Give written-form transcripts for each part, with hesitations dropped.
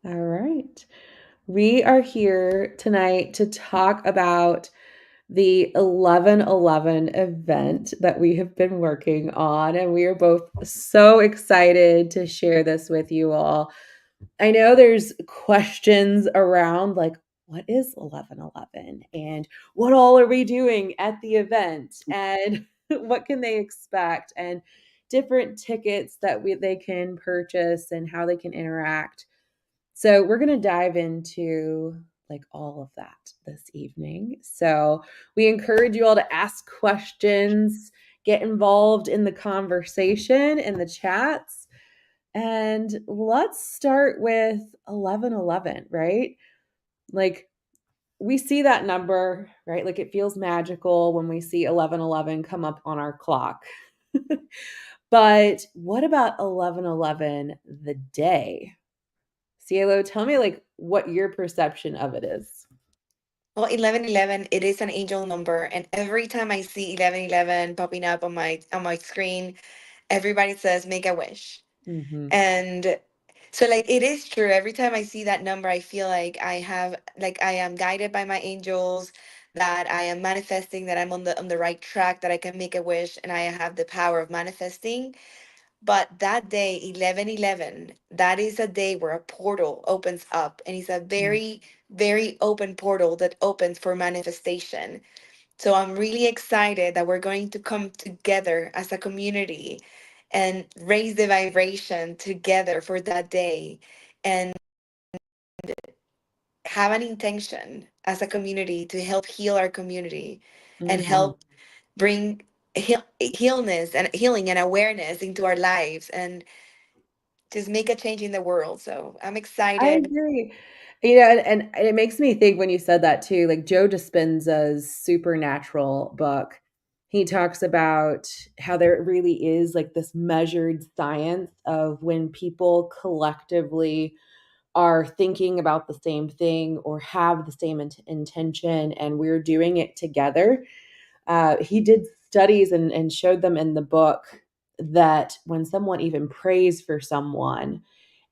All right. We are here tonight to talk about the 11/11 event that we have been working on, and we are both so excited to share this with you all. I know there's questions around like, what is 11/11 and what all are we doing at the event and what can they expect and different tickets that they can purchase and how they can interact. So we're going to dive into like all of that this evening. So we encourage you all to ask questions, get involved in the conversation in the chats. And let's start with 11/11, right? Like we see that number, right? Like it feels magical when we see 11/11 come up on our clock. But what about 11/11 the day? Cielo, tell me like what your perception of it is. Well, 1111, it is an angel number, and every time I see 1111 popping up on my screen, everybody says make a wish. Mhm. And so like it is true. Every time I see that number, I feel like I am guided by my angels, that I am manifesting, that I'm on the right track, that I can make a wish and I have the power of manifesting. But that day, 11/11, that is a day where a portal opens up, and it's a Mm. very, very open portal that opens for manifestation. So I'm really excited that we're going to come together as a community and raise the vibration together for that day and have an intention as a community to help heal our community and Mhm. help bring healness and healing and awareness into our lives and just make a change in the world. So I'm I excited. agree. And it makes me think when you said that too, like Joe Dispenza's Supernatural book, he talks about how there really is like this measured science of when people collectively are thinking about the same thing or have the same intention and we're doing it together. He did studies and showed them in the book that when someone even prays for someone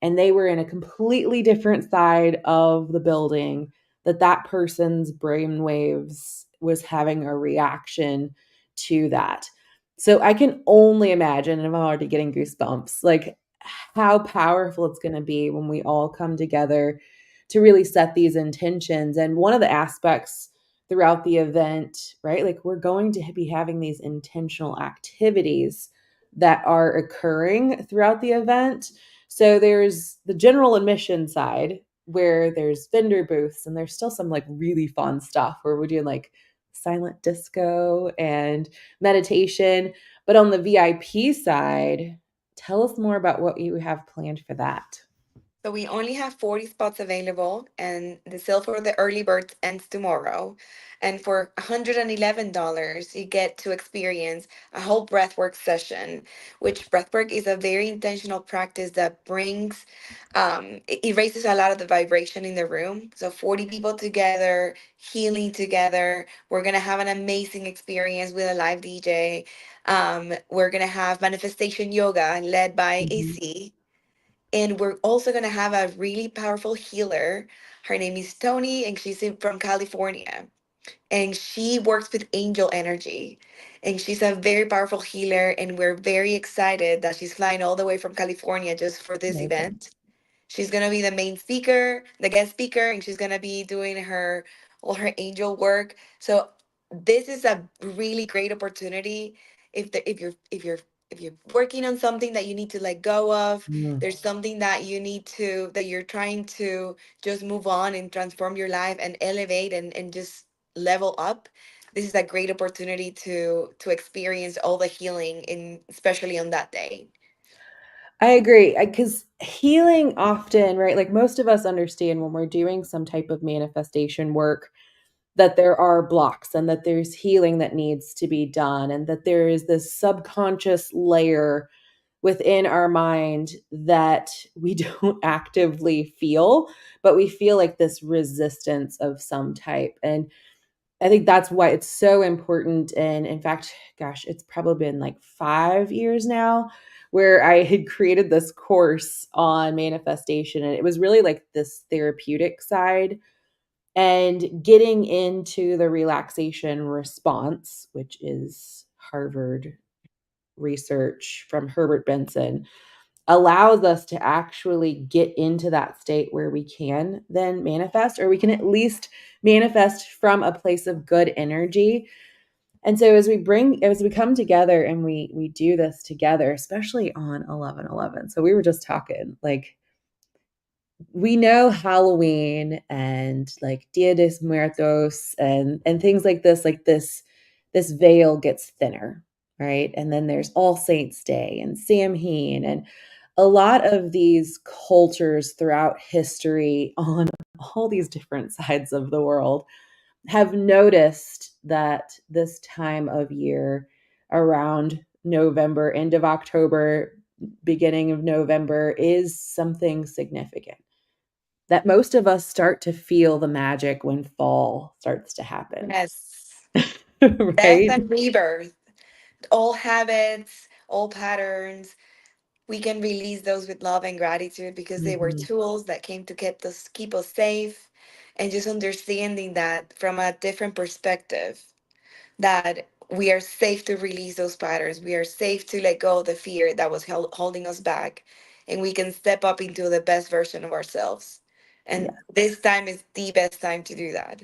and they were in a completely different side of the building, that person's brain waves was having a reaction to that. So I can only imagine, and I'm already getting goosebumps, like how powerful it's going to be when we all come together to really set these intentions. And one of the aspects throughout the event, right? Like we're going to be having these intentional activities that are occurring throughout the event. So there's the general admission side where there's vendor booths and there's still some like really fun stuff where we're doing like silent disco and meditation. But on the VIP side, tell us more about what you have planned for that. So we only have 40 spots available, and the sale for the early birds ends tomorrow. And for $111, you get to experience a whole breathwork session, which breathwork is a very intentional practice that brings, it raises a lot of the vibration in the room. So 40 people together, healing together. We're gonna have an amazing experience with a live DJ. We're gonna have manifestation yoga led by Mhm. Izzy, and we're also going to have a really powerful healer. Her name is Tony, and from California. And she works with angel energy. And she's a very powerful healer. And we're very excited that she's flying all the way from California just for this Amazing. event. She's going to be the main speaker, the guest speaker, and she's going to be doing all her angel work. So this is a really great opportunity if you're working on something that you need to let go of. Mm. There's something that you're trying to just move on and transform your life and elevate and just level up. This is a great opportunity to experience all the healing in especially on that day. I agree because healing often, right? Like most of us understand when we're doing some type of manifestation work that there are blocks and that there's healing that needs to be done and that there is this subconscious layer within our mind that we don't actively feel, but we feel like this resistance of some type. And I think that's why it's so important. And in fact, gosh, it's probably been like 5 years now where I had created this course on manifestation, and it was really like this therapeutic side and getting into the relaxation response, which is Harvard research from Herbert Benson, allows us to actually get into that state where we can then manifest, or we can at least manifest from a place of good energy. And so as we come together and we do this together, especially on 11/11. So we were just talking like we know Halloween and like Dia de Muertos and things like this veil gets thinner, right? And then there's All Saints Day and Samhain and a lot of these cultures throughout history on all these different sides of the world have noticed that this time of year around November, end of October, beginning of November is something significant. That most of us start to feel the magic when fall starts to happen. Yes. Death Right? and rebirth. All habits, all patterns, we can release those with love and gratitude because they were Mhm. tools that came to keep us safe, and just understanding that from a different perspective, that we are safe to release those patterns. We are safe to let go of the fear that was holding us back, and we can step up into the best version of ourselves. Yeah. And this time is the best time to do that.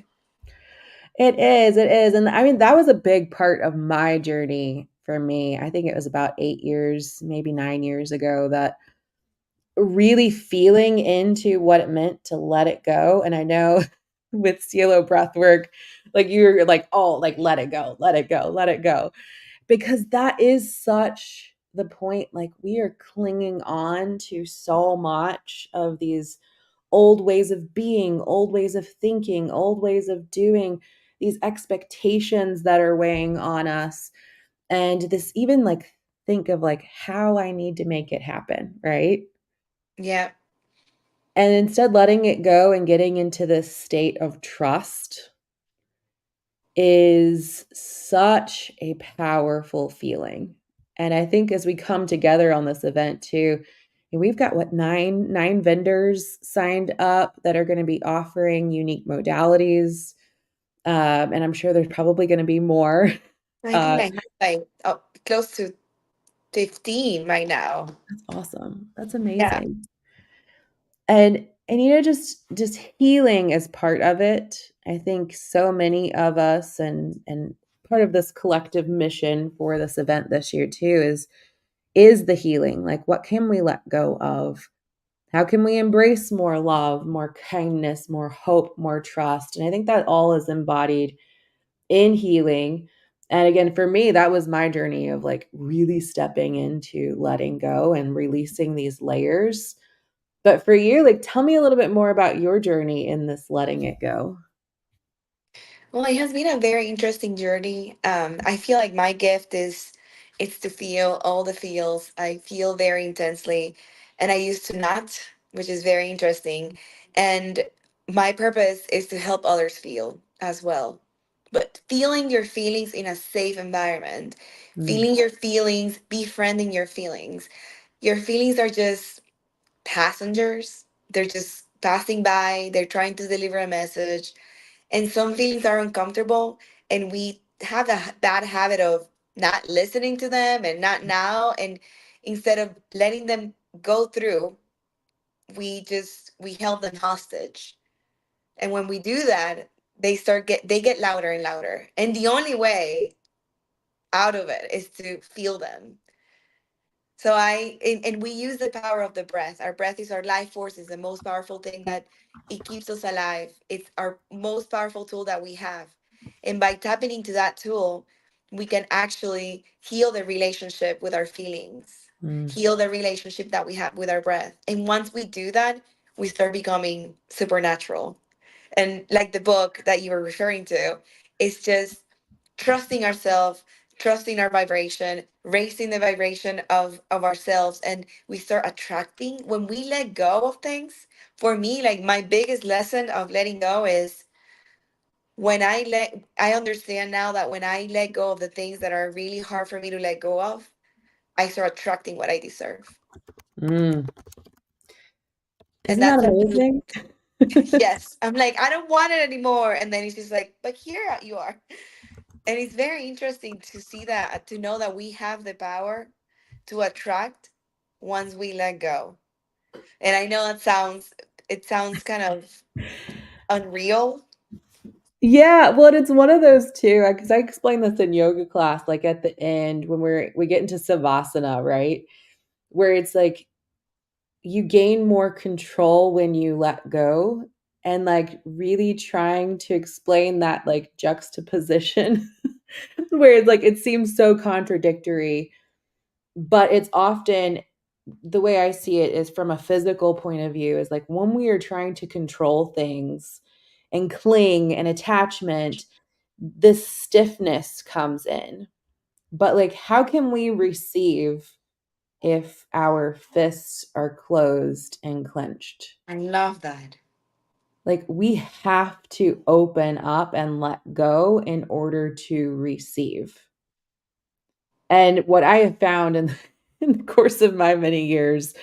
It is, and I mean, that was a big part of my journey for me. I think it was about 8 years, maybe 9 years ago that really feeling into what it meant to let it go, and I know with Cielo breath work, like, you're like, "Oh, like, let it go, let it go, let it go." Because that is such the point, like, we are clinging on to so much of these old ways of being, old ways of thinking, old ways of doing, these expectations that are weighing on us, and this even, like, think of, like, how I need to make it happen, right? Yeah. And instead letting it go and getting into this state of trust is such a powerful feeling. And I think as we come together on this event too, and we've got what nine vendors signed up that are going to be offering unique modalities, and I'm sure there's probably going to be more. I think Uh, I have like close to 15 right now. that's awesome. That's Yeah. amazing. And just healing is part of it. I think so many of us and part of this collective mission for this event this year too is the healing. Like, what can we let go of? How can we embrace more love, more kindness, more hope, more trust? And I think that all is embodied in healing. And again, for me, that was my journey of like really stepping into letting go and releasing these layers. But for you, like, tell me a little bit more about your journey in this letting it go. Well, it has been a very interesting journey. I feel like my gift is it's to feel all the feels. I feel very intensely, and I used to not, which is very interesting. And my purpose is to help others feel as well. But feeling your feelings in a safe environment, Mm, feeling your feelings, befriending your feelings. Your feelings are just passengers. They're just passing by. They're trying to deliver a message, and some feelings are uncomfortable, and we have the bad habit of not listening to them and not now, and instead of letting them go through, we held them hostage. And when we do that, they get louder and louder, and the only way out of it is to feel them. So and we use the power of the breath. Our breath is our life force, is the most powerful thing that it keeps us alive. It's our most powerful tool that we have. And by tapping into that tool, we can actually heal the relationship with our feelings, mm, heal the relationship that we have with our breath. And once we do that, we start becoming supernatural. And like the book that you were referring to, it's just trusting ourselves, trusting our vibration, raising the vibration of ourselves, and we start attracting when we let go of things. For me, like my biggest lesson of letting go is when I understand now that when I let go of the things that are really hard for me to let go of, I start attracting what I deserve. Mm. And Isn't that that's something, amazing? yes. I'm like, I don't want it anymore. And then he's just like, but here you are. And it's very interesting to see that, to know that we have the power to attract once we let go. And I know it sounds kind of unreal. Yeah, well, and it's one of those too, because I explained this in yoga class, like at the end when we get into savasana, right? Where it's like you gain more control when you let go, and like really trying to explain that like juxtaposition where it's like it seems so contradictory, but it's often the way I see it is from a physical point of view is like when we are trying to control things and cling and attachment, this stiffness comes in. But like, how can we receive if our fists are closed and clenched? I love that. Like, we have to open up and let go in order to receive. And what I have found in, in the course of my many years,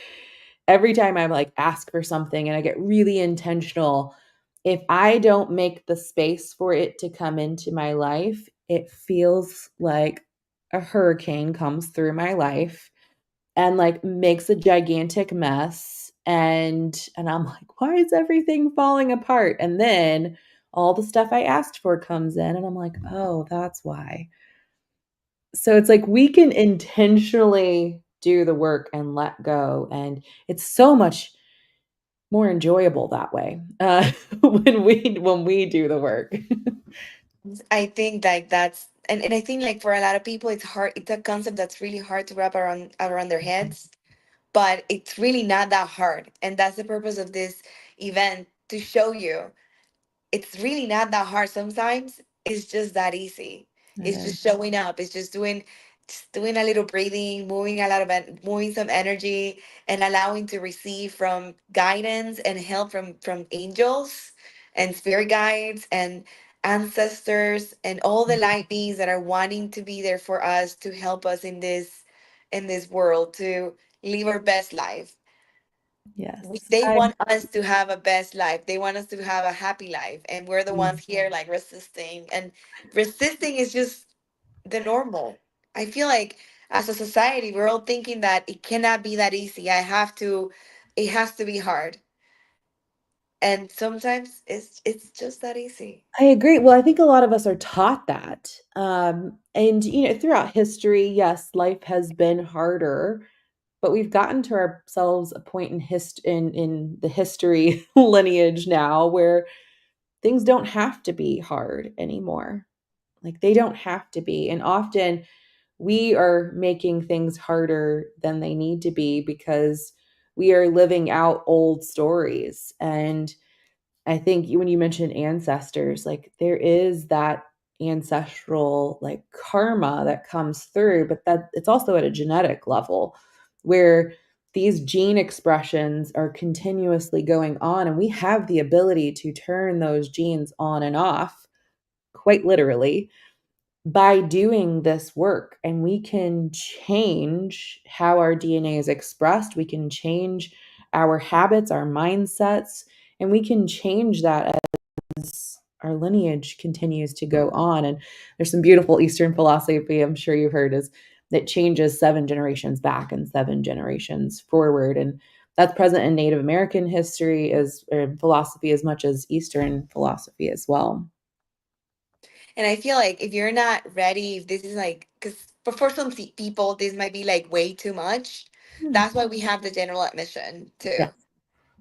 every time I'm like ask for something and I get really intentional, if I don't make the space for it to come into my life, it feels like a hurricane comes through my life and like makes a gigantic mess, and I'm like, why is everything falling apart? And then all the stuff I asked for comes in and I'm like, oh, that's why. So it's like we can intentionally do the work and let go, and it's so much more enjoyable that way, when we do the work. I think like that's and I think like for a lot of people it's hard, it's a concept that's really hard to wrap around their heads, but it's really not that hard. And that's the purpose of this event, to show you it's really not that hard. Sometimes it's just that easy. It It's is. just showing up. It's just doing a little breathing, moving a lot of moving some energy, and allowing to receive from guidance and help from angels and spirit guides and ancestors and all the light beings that are wanting to be there for us to help us in this world to live our best life. Yes. They I want us to have a best life. They want us to have a happy life. And we're the ones mm, here like resisting. And resisting is just the normal. I feel like as a society, we're all thinking that it cannot be that easy. It has to be hard. And sometimes it's just that easy. I agree. Well, I think a lot of us are taught that. And throughout history, yes, life has been harder, but we've gotten to ourselves a point in the history lineage now where things don't have to be hard anymore. Like they don't have to be. And often we are making things harder than they need to be because we are living out old stories. And I think when you mentioned ancestors, like there is that ancestral like karma that comes through, but that it's also at a genetic level where these gene expressions are continuously going on, and we have the ability to turn those genes on and off, quite literally, by doing this work. And we can change how our DNA is expressed, we can change our habits, our mindsets, and we can change that as our lineage continues to go on. And there's some beautiful Eastern philosophy, I'm sure you've heard, is that changes 7 generations back and 7 generations forward. And that's present in Native American history as or philosophy as much as Eastern philosophy as well. And I feel like if you're not ready, if this is like, because for some people, this might be like way too much. Hmm. That's why we have the general admission too. Yes.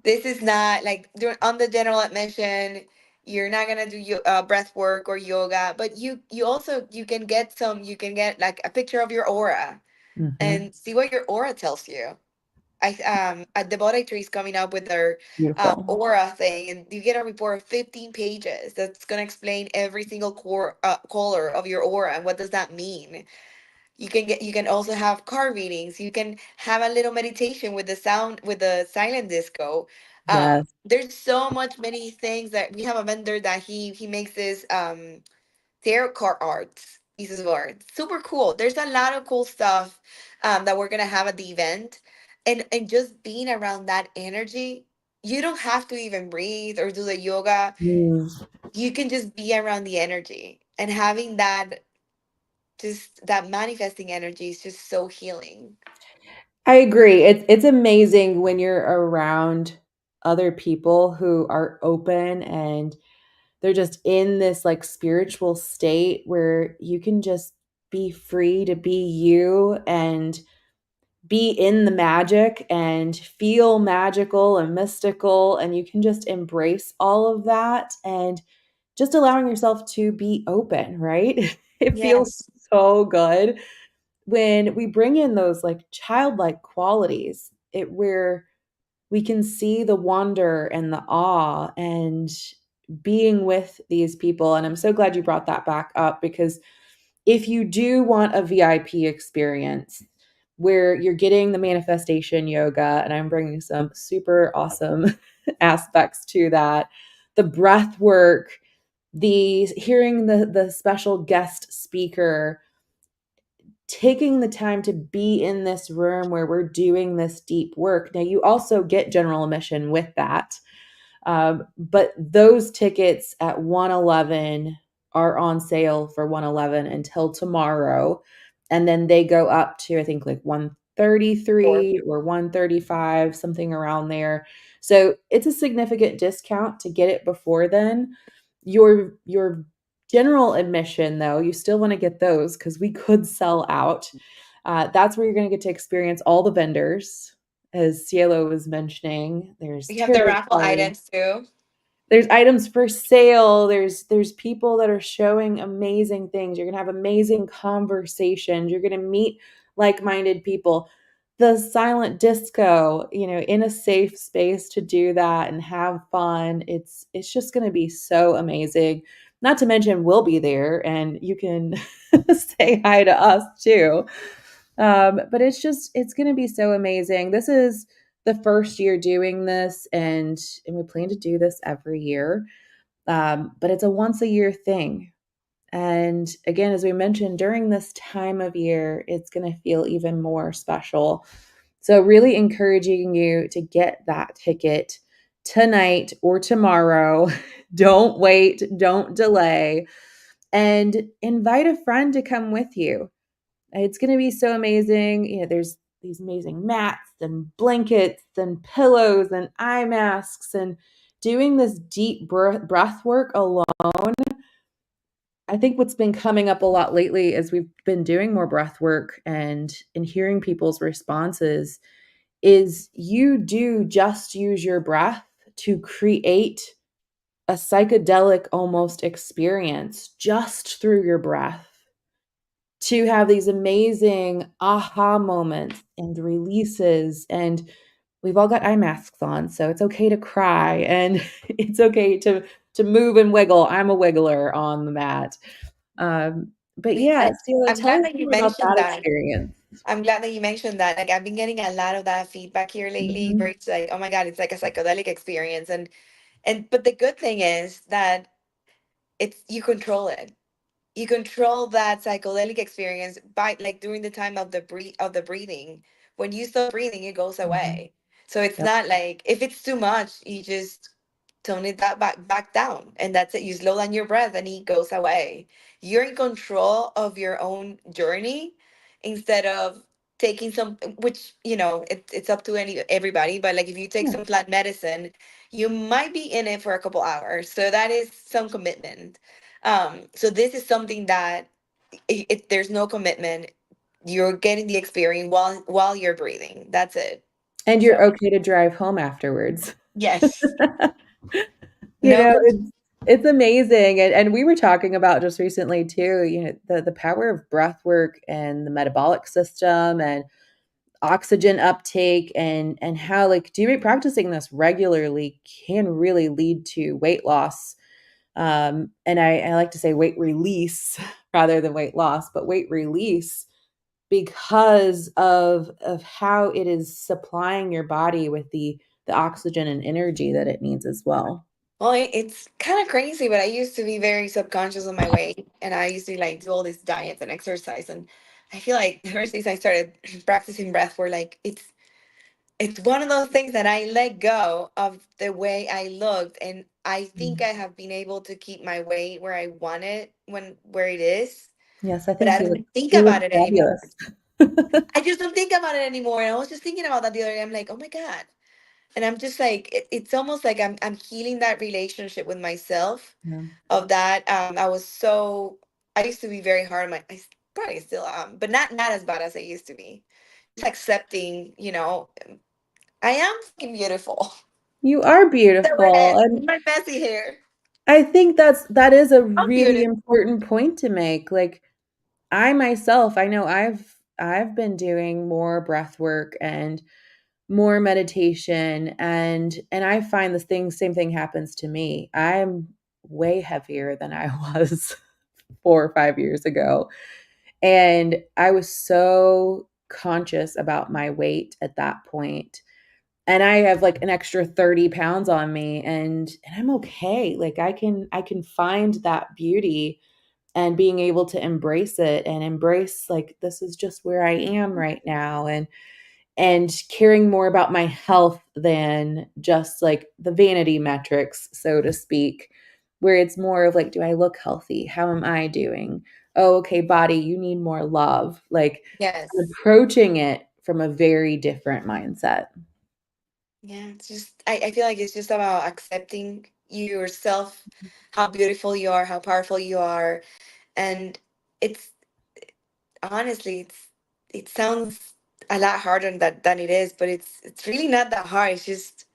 This is not like during on the general admission. You're not gonna do breath work or yoga, but you also you can get like a picture of your aura Hmm. and see what your aura tells you. I at the body tree is coming up with their Beautiful. aura thing, and you get a report of 15 pages that's gonna explain every single core color of your aura and what does that mean. You can also have card readings. You can have a little meditation with the sound with the silent disco. Yes. There's so much many things that we have a vendor that he makes this tarot card arts. pieces of art. Super cool. There's a lot of cool stuff that we're gonna have at the event, and just being around that energy, you don't have to even breathe or do the yoga. Mm. You can just be around the energy, and having that, just that manifesting energy is just so healing. I agree. It's amazing when you're around other people who are open and they're just in this like spiritual state where you can just be free to be you and be in the magic and feel magical and mystical, and you can just embrace all of that and just allowing yourself to be open, right? It feels Yes. so good when we bring in those like childlike qualities, it where we can see the wonder and the awe and being with these people. And I'm so glad you brought that back up, because if you do want a VIP experience where you're getting the manifestation yoga, and I'm bringing some super awesome aspects to that, the breath work, the hearing the special guest speaker, taking the time to be in this room where we're doing this deep work. Now, you also get general admission with that. But those tickets at 111 are on sale for 111 until tomorrow. And then they go up to, I think, like Sure. 133 or 135, something around there. So it's a significant discount to get it before then. Your general admission, though, you still want to get those because we could sell out. That's where you're going to get to experience all the vendors, as Cielo was mentioning. There's We have the tarot raffle cards, items too. there's items for sale, there's people that are showing amazing things. You're going to have amazing conversations, you're going to meet like-minded people. The silent disco, in a safe space to do that and have fun, it's just going to be so amazing. Not to mention we'll be there and you can say hi to us too. But it's going to be so amazing. This is the first year doing this, and we plan to do this every year. But it's a once a year thing. And again, as we mentioned, during this time of year, it's going to feel even more special. So, really encouraging you to get that ticket tonight or tomorrow. Don't wait, don't delay, and invite a friend to come with you. It's going to be so amazing. There's these amazing mats and blankets and pillows and eye masks, and doing this deep breath work alone. I think what's been coming up a lot lately as we've been doing more breath work and in hearing people's responses is you do just use your breath to create a psychedelic almost experience just through your breath, to have these amazing aha moments and releases. And we've all got eye masks on, so it's okay to cry and it's okay to move and wiggle. I'm a wiggler on the mat. But yeah, And Stila, I'm tell glad us that you more about mentioned that that. experience. I'm glad that you mentioned that. Like, I've been getting a lot of that feedback here lately, where Mhm. it's like, oh my God, it's like a psychedelic experience. And but the good thing is that it's, you control it. You control that psychedelic experience by, like, during the time of the breathing. When you stop breathing, it goes Mhm. away. So it's Yep. not like, if it's too much, you just tone it that back down, and that's it. You slow down your breath and it goes away. You're in control of your own journey, instead of taking some, which, it's up to everybody, but like, if you take Yeah. some plant medicine, you might be in it for a couple hours, so that is some commitment. So this is something that, there's no commitment. You're getting the experience while you're breathing. That's it. And So you're okay to drive home afterwards. yes. You No. know, it's amazing, and we were talking about just recently too, the power of breath work and the metabolic system and oxygen uptake, and how, like, doing practicing this regularly can really lead to weight loss. And I like to say weight release rather than weight loss, but weight release, because of how it is supplying your body with the oxygen and energy that it needs as well. Well, it's kind of crazy, but I used to be very subconscious of my weight, and I used to like do all these diets and exercise, and I feel like ever since I started practicing breath work, like it's one of those things that I let go of the way I looked, and I think Mm. I have been able to keep my weight where I want it when where it is, Yes, I but think I don't think you about look it anymore. fabulous. I just don't think about it anymore. And I was just thinking about that the other day. I'm like, oh my God. And I'm just like, it's almost like I'm healing that relationship with myself Yeah. of that. I was so, I used to be very hard on probably still am, but not as bad as I used to be. Just accepting, I am fucking beautiful. You are The beautiful, red, and my messy hair. I think that is a I'm really beautiful. important point to make. Like, I myself, I know I've been doing more breath work and more meditation, and I find this thing same thing happens to me. I'm way heavier than I was 4 or 5 years ago, and I was so conscious about my weight at that point. And I have like an extra 30 pounds on me, and I'm okay. Like I can find that beauty and being able to embrace it and embrace like this is just where I am right now, and caring more about my health than just like the vanity metrics, so to speak, where it's more of like, do I look healthy? How am I doing? Oh, okay, body, you need more love. Like Yes. approaching it from a very different mindset. Yeah, it's just I feel like it's just about accepting yourself, how beautiful you are, how powerful you are. And it's honestly it sounds a lot harder than it is, but it's really not that hard. It's just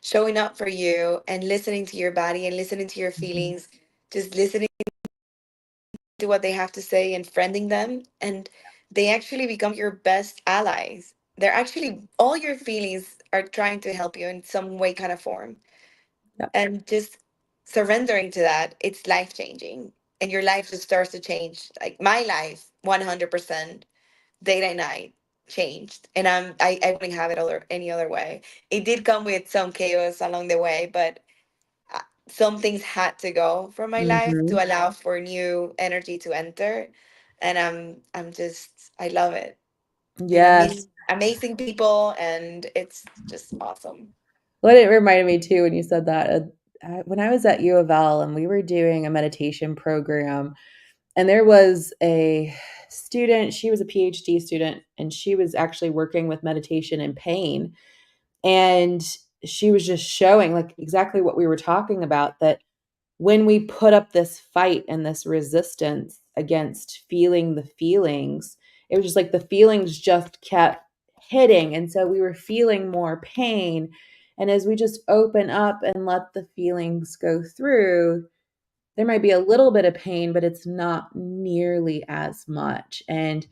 showing up for you and listening to your body and listening to your Mhm. feelings, just listening to what they have to say and friending them, and they actually become your best allies. They're actually all your feelings are trying to help you in some way kind of form, Yeah. and just surrendering to that, it's life changing, and your life just starts to change. Like my life 100% day to night changed, and I wouldn't have it any other way. It did come with some chaos along the way, but uh, some things had to go from my life to Mhm. allow for new energy to enter, and I'm just I love it, and I'm Yes. meeting amazing people, and it's just awesome. Well, it reminded me too when you said that. When I was at U of L and we were doing a meditation program, and there was a student, she was a PhD student, and she was actually working with meditation and pain. And she was just showing like exactly what we were talking about, that when we put up this fight and this resistance against feeling the feelings, it was just like the feelings just kept hitting. And so we were feeling more pain. And as we just open up and let the feelings go through, there might be a little bit of pain, but it's not nearly as much. And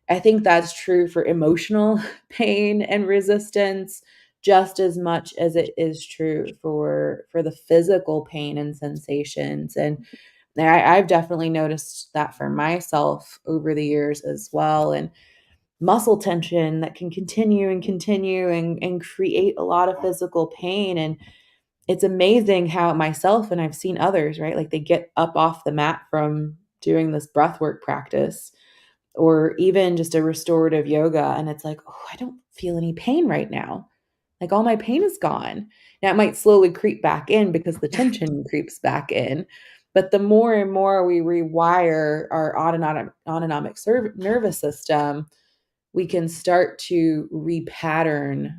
I think that's true for emotional pain and resistance just as much as it is true for the physical pain and sensations. And I've definitely noticed that for myself over the years as well. And muscle tension that can continue and continue and create a lot of physical pain. And it's amazing how myself and I've seen others, right? Like they get up off the mat from doing this breath work practice or even just a restorative yoga. And it's like, oh, I don't feel any pain right now. Like all my pain is gone. Now it might slowly creep back in because the tension creeps back in. But the more and more we rewire our autonomic nervous system, we can start to repattern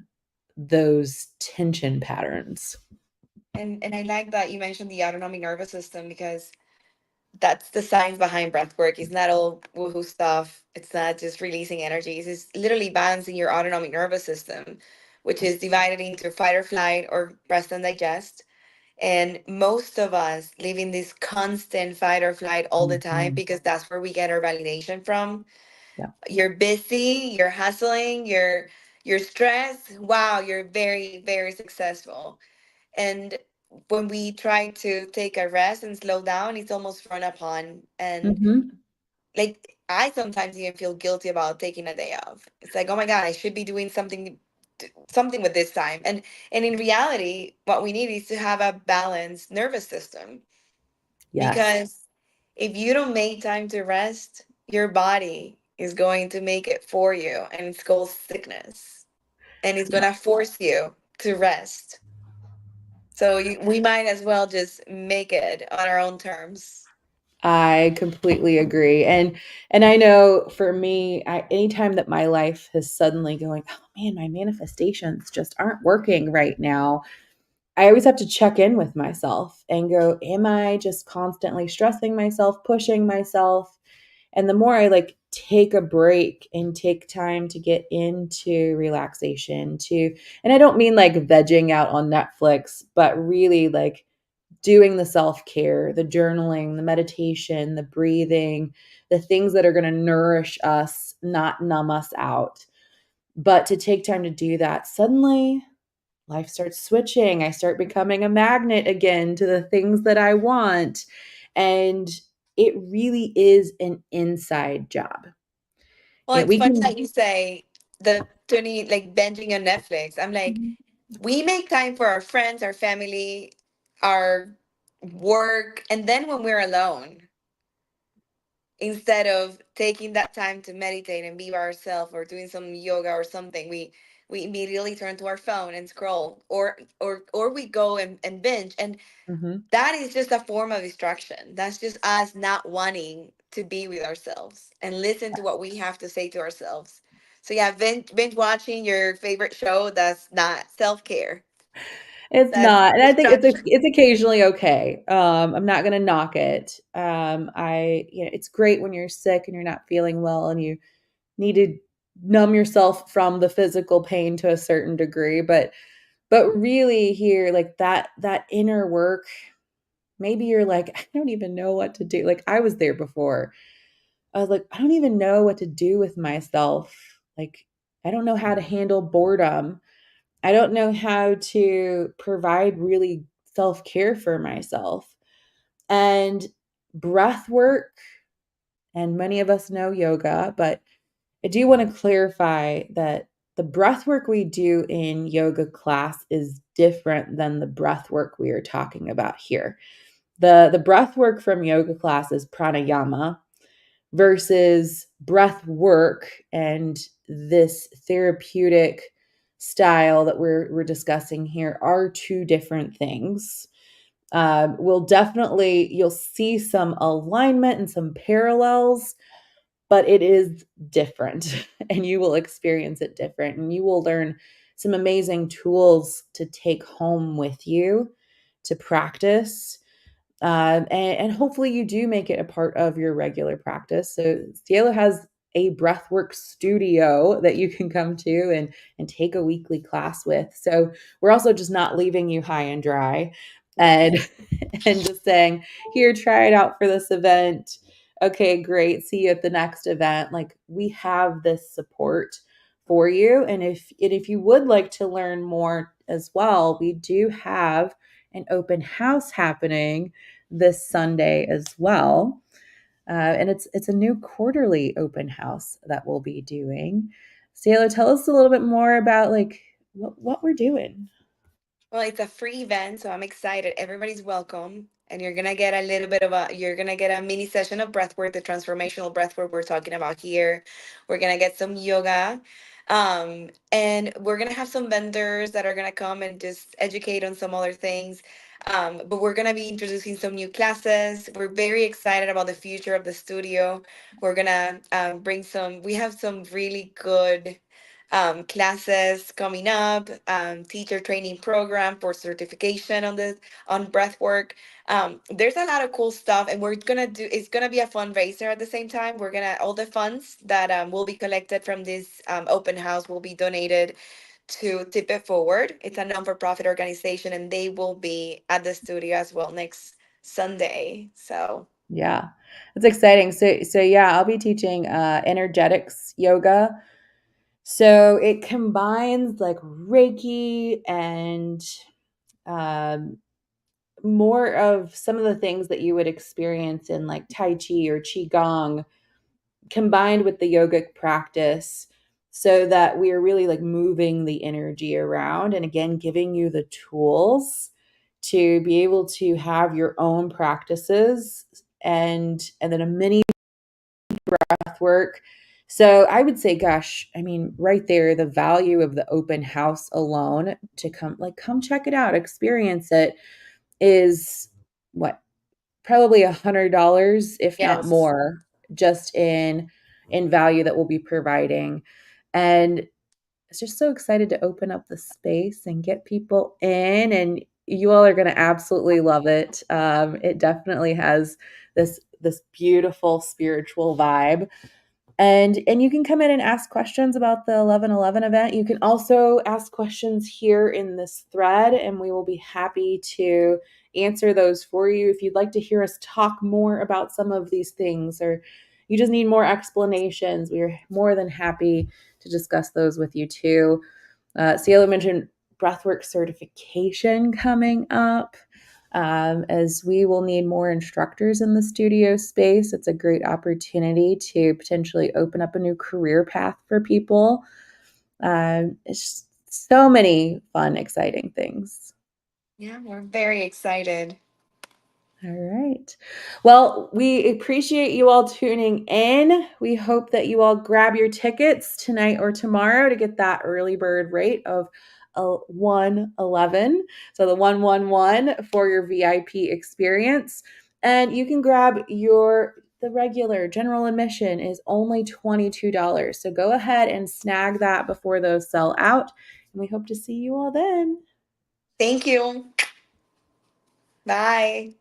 those tension patterns. And I like that you mentioned the autonomic nervous system, because that's the science behind breath work. It's not all woohoo stuff. It's not just releasing energies. It's literally balancing your autonomic nervous system, which is divided into fight or flight or rest and digest. And most of us live in this constant fight or flight all the time, Mhm. because that's where we get our validation from. Yeah. You're busy, you're hustling, you're stressed. Wow, you're very, very successful. And when we try to take a rest and slow down, it's almost frowned upon. And Mhm. like I sometimes even feel guilty about taking a day off. It's like, oh my God, I should be doing something something with this time. And in reality, what we need is to have a balanced nervous system, Yes. because if you don't make time to rest, your body is going to make it for you, and it's called sickness, and it's going to force you to rest. So we might as well just make it on our own terms. I completely agree. And I know for me, anytime that my life is suddenly going, oh man, my manifestations just aren't working right now, I always have to check in with myself and go, am I just constantly stressing myself, pushing myself? And the more I like take a break and take time to get into relaxation, to, and I don't mean like vegging out on Netflix, but really like doing the self care, the journaling, the meditation, the breathing, the things that are going to nourish us, not numb us out. But to take time to do that, suddenly life starts switching. I start becoming a magnet again to the things that I want. And it really is an inside job. Well, And it's we funny can. that you say the 20, like binging on Netflix. I'm like, we make time for our friends, our family, our work, and then when we're alone, instead of taking that time to meditate and be by ourselves or doing some yoga or something, we immediately turn to our phone and scroll, or we go and binge. And Mhm. that is just a form of distraction. That's just us not wanting to be with ourselves and listen to what we have to say to ourselves. So yeah, binge watching your favorite show, that's not self-care. It's That's not, and I think distraction. it's occasionally okay. I'm not gonna knock it. It's great when you're sick and you're not feeling well and you need to numb yourself from the physical pain to a certain degree, but really here, like that inner work, maybe you're like, I don't even know what to do. Like I was there before. I was like, I don't even know what to do with myself. Like I don't know how to handle boredom. I don't know how to provide really self care for myself. And breath work, and many of us know yoga, but I do want to clarify that the breath work we do in yoga class is different than the breath work we are talking about here. The breath work from yoga class is pranayama versus breath work and this therapeutic style that we're discussing here are two different things. You'll see some alignment and some parallels, but it is different and you will experience it different and you will learn some amazing tools to take home with you to practice, and hopefully you do make it a part of your regular practice. So Cielo has a breathwork studio that you can come to and take a weekly class with. So we're also just not leaving you high and dry and and just saying, here, try it out for this event. Okay, great. See you at the next event. Like we have this support for you. And if you would like to learn more as well, we do have an open house happening this Sunday as well. And it's a new quarterly open house that we'll be doing. Cielo, tell us a little bit more about like what we're doing. Well, it's a free event, so I'm excited. Everybody's welcome. And you're gonna get a little bit of you're gonna get a mini session of breathwork, the transformational breathwork we're talking about here. We're gonna get some yoga. And we're gonna have some vendors that are gonna come and just educate on some other things. But we're gonna be introducing some new classes. We're very excited about the future of the studio. We're gonna we have some really good classes coming up, teacher training program for certification on breath work. There's a lot of cool stuff, and it's gonna be a fundraiser at the same time. All the funds that will be collected from this open house will be donated to Tip It Forward. It's a non-for-profit organization, and they will be at the studio as well next Sunday. So Yeah. It's exciting. So yeah, I'll be teaching energetics yoga. So it combines like Reiki and um, more of some of the things that you would experience in like Tai Chi or Qigong combined with the yogic practice. so that we are really like moving the energy around, and again giving you the tools to be able to have your own practices, and then a mini breath work. So I would say, gosh, I mean, right there, the value of the open house alone to come check it out, experience it, is what, probably $100, if not Yes. more, just in value that we'll be providing. And it's just so excited to open up the space and get people in, and you all are going to absolutely love it. It definitely has this beautiful spiritual vibe, and you can come in and ask questions about the 11/11 event. You can also ask questions here in this thread, and we will be happy to answer those for you. If you'd like to hear us talk more about some of these things, or you just need more explanations, we are more than happy to discuss those with you too. Cielo mentioned breathwork certification coming up. As we will need more instructors in the studio space, it's a great opportunity to potentially open up a new career path for people. It's so many fun, exciting things. Yeah, we're very excited. All right. Well, we appreciate you all tuning in. We hope that you all grab your tickets tonight or tomorrow to get that early bird rate of 111. So the 111 for your VIP experience. And you can grab the regular general admission is only $22. So go ahead and snag that before those sell out. And we hope to see you all then. Thank you. Bye.